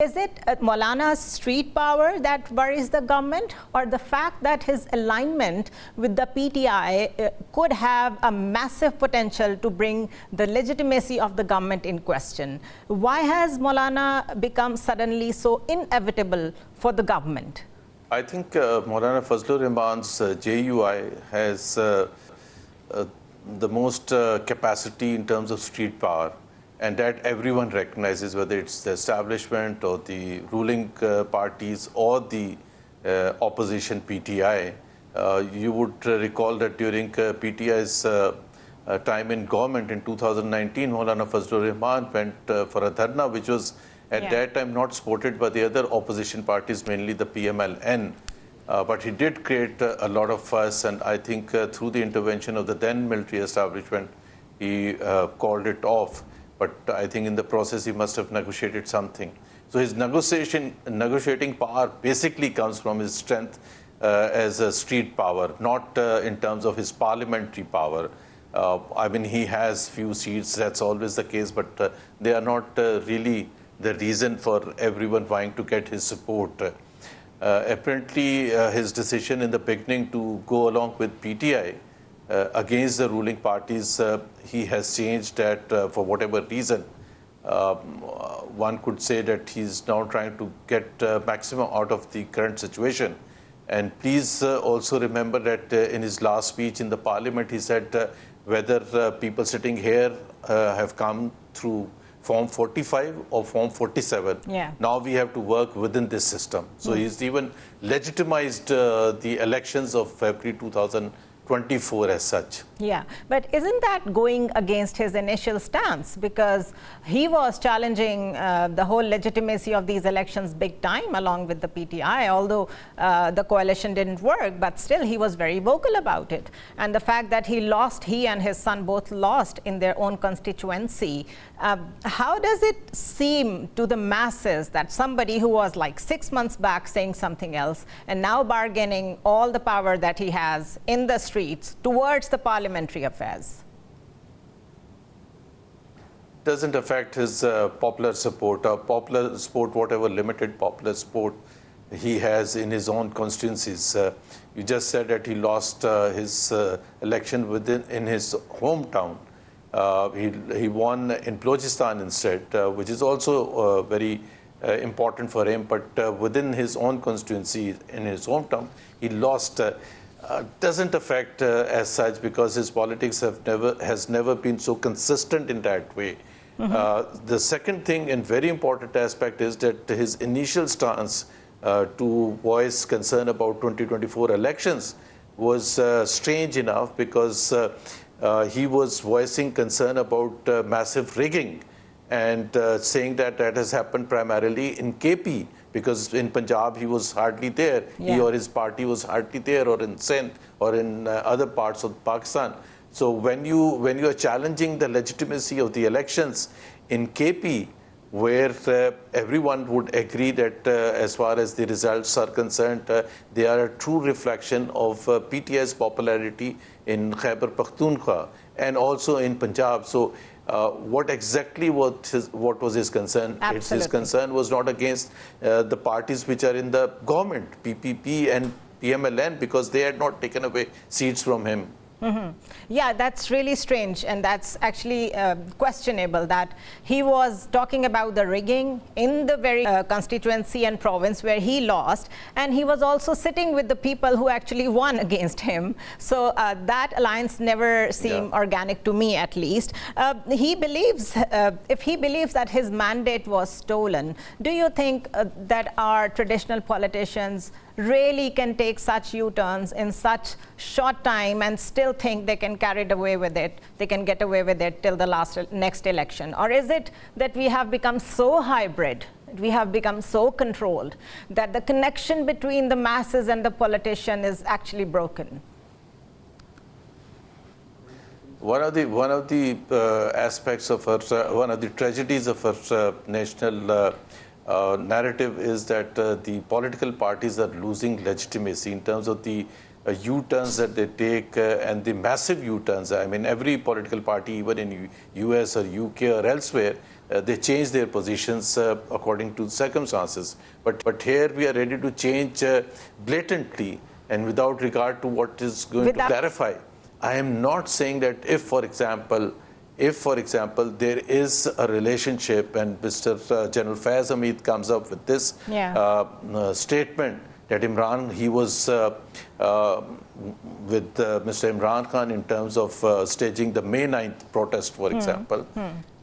Is it Maulana's street power that worries the government, or the fact that his alignment with the PTI could have a massive potential to bring the legitimacy of the government in question? Why has Maulana become suddenly so inevitable for the government? I think Maulana Fazlur Rahman's JUI has the most capacity in terms of street power, and that everyone recognizes, whether it's the establishment or the ruling parties or the opposition PTI. You would recall that during PTI's time in government in 2019, Maulana Fazlur Rahman went for a dharna, which was at that time not supported by the other opposition parties, mainly the PML-n. But he did create a lot of fuss, and I think through the intervention of the then military establishment, he called it off. But I think in the process, he must have negotiated something. So his negotiating power basically comes from his strength as a street power, not in terms of his parliamentary power. I mean, he has few seats, that's always the case, but they are not really the reason for everyone vying to get his support. Apparently, his decision in the beginning to go along with PTI against the ruling parties, he has changed that for whatever reason. One could say that he's now trying to get maximum out of the current situation. And please also remember that in his last speech in the parliament, he said whether people sitting here have come through Form 45 or Form 47. Now we have to work within this system. So he's even legitimized the elections of February 2024 as such. Yeah, but isn't that going against his initial stance? Because he was challenging the whole legitimacy of these elections big time along with the PTI, although the coalition didn't work, but still he was very vocal about it. And the fact that he and his son both lost in their own constituency, how does it seem to the masses that somebody who was like 6 months back saying something else and now bargaining all the power that he has in the streets towards the parliamentary affairs? Doesn't affect his popular support, whatever limited popular support he has in his own constituencies. You just said that he lost his election in his hometown. He won in Balochistan instead, which is also very important for him, but within his own constituency, in his hometown, he lost. Doesn't affect as such, because his politics has never been so consistent in that way. The second thing and very important aspect is that his initial stance to voice concern about 2024 elections was strange enough, because he was voicing concern about massive rigging and saying that that has happened primarily in KP, because in Punjab he was hardly there. He or his party was hardly there, or in Sindh or in other parts of Pakistan. So when you are challenging the legitimacy of the elections in KP, where everyone would agree that as far as the results are concerned, they are a true reflection of PTI's popularity in Khyber Pakhtunkhwa and also in Punjab. So what exactly what was his concern? His concern was not against the parties which are in the government, PPP and PML-n, because they had not taken away seats from him. Yeah, that's really strange, and that's actually questionable that he was talking about the rigging in the very constituency and province where he lost, and he was also sitting with the people who actually won against him. So that alliance never seemed organic to me, at least. He believes, if he believes that his mandate was stolen, do you think that our traditional politicians really can take such U-turns in such short time and still think they can carry it away with it, they can get away with it till the next election? Or is it that we have become so hybrid, we have become so controlled, that the connection between the masses and the politician is actually broken? One of the aspects of our, one of the tragedies of our national narrative is that the political parties are losing legitimacy in terms of the U-turns that they take and the massive U-turns. I mean, every political party, even in US or UK or elsewhere, they change their positions according to circumstances. But here we are ready to change blatantly and without regard to what is going to clarify. I am not saying that if, for example, there is a relationship and Mr. General Faiz Hamid comes up with this statement that he was with Mr. Imran Khan in terms of staging the May 9th protest, for example.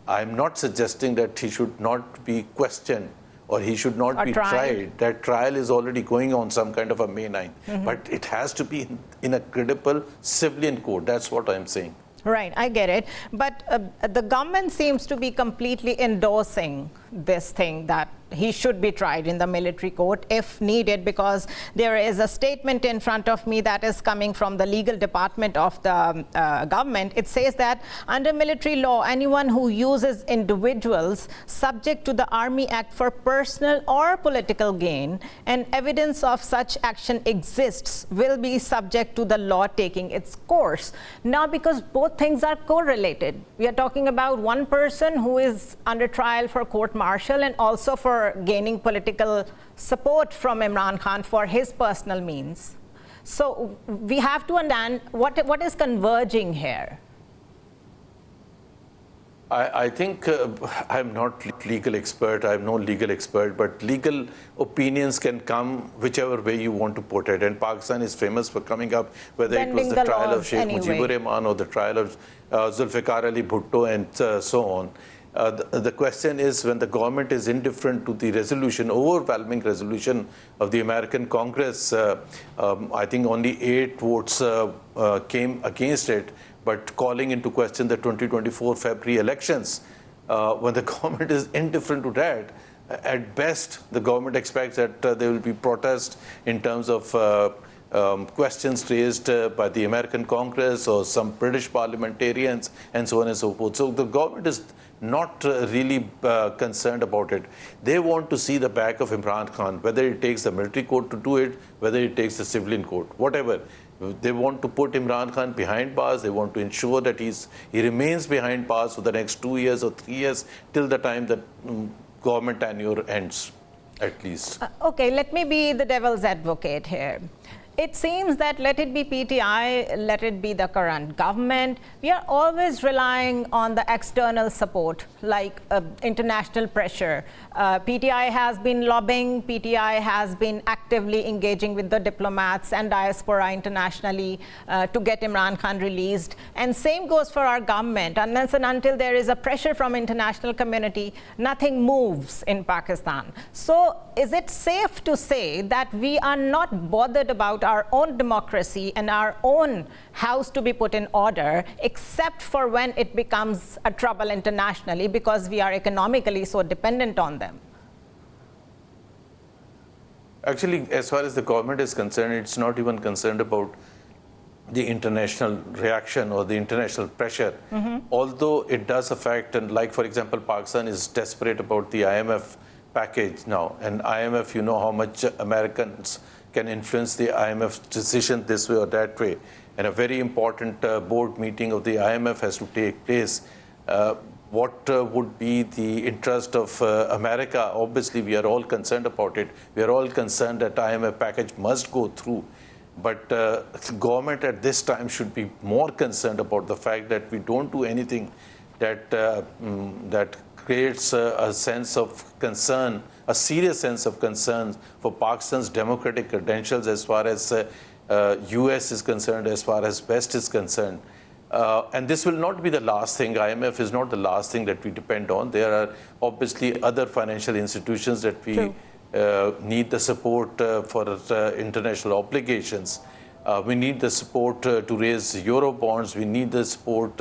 I'm not suggesting that he should not be questioned or he should not be tried. That trial is already going on some kind of a May 9th. But it has to be in a credible civilian court. That's what I'm saying. Right, I get it. But the government seems to be completely endorsing this thing that he should be tried in the military court if needed, because there is a statement in front of me that is coming from the legal department of the government. It says that under military law, anyone who uses individuals subject to the Army Act for personal or political gain and evidence of such action exists will be subject to the law taking its course. Now, because both things are correlated, we are talking about one person who is under trial for court-martial and also for gaining political support from Imran Khan for his personal means. So we have to understand what is converging here. I think I'm not legal expert. I'm no legal expert, but legal opinions can come whichever way you want to put it. And Pakistan is famous for coming up, whether it was the trial of Sheikh Mujibur Rahman or the trial of Zulfikar Ali Bhutto and so on. The question is, when the government is indifferent to the resolution, overwhelming resolution of the American Congress, I think only 8 votes came against it, but calling into question the 2024 February elections. When the government is indifferent to that, at best, the government expects that there will be protests in terms of questions raised by the American Congress or some British parliamentarians and so on and so forth. So the government is not really concerned about it. They want to see the back of Imran Khan, whether it takes the military court to do it, whether it takes the civilian court, whatever. They want to put Imran Khan behind bars. They want to ensure that he remains behind bars for the next 2 years or 3 years till the time that government tenure ends, at least. Okay, let me be the devil's advocate here. It seems that let it be PTI, let it be the current government, we are always relying on the external support, like international pressure. PTI has been lobbying, PTI has been actively engaging with the diplomats and diaspora internationally to get Imran Khan released. And same goes for our government. Unless and until there is a pressure from international community, nothing moves in Pakistan. So is it safe to say that we are not bothered about our own democracy and our own house to be put in order, except for when it becomes a trouble internationally because we are economically so dependent on them? Actually, as far as the government is concerned, it's not even concerned about the international reaction or the international pressure, although it does affect, and like, for example, Pakistan is desperate about the IMF package now, and IMF, you know how much Americans can influence the IMF decision this way or that way. And a very important board meeting of the IMF has to take place. What would be the interest of America? Obviously, we are all concerned about it. We are all concerned that IMF package must go through. But the government at this time should be more concerned about the fact that we don't do anything that that creates a sense of concern, a serious sense of concern for Pakistan's democratic credentials as far as US is concerned, as far as West is concerned. And this will not be the last thing. IMF is not the last thing that we depend on. There are obviously other financial institutions that we need the support for international obligations. We need the support to raise Euro bonds. We need the support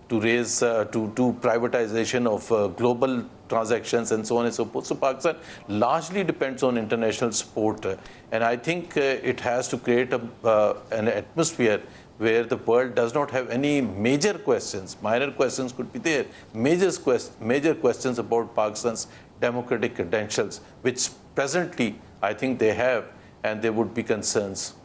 to raise, to do privatization of global transactions and so on and so forth. So Pakistan largely depends on international support. And I think it has to create an atmosphere where the world does not have any major questions. Minor questions could be there. Major questions about Pakistan's democratic credentials, which presently I think they have, and there would be concerns.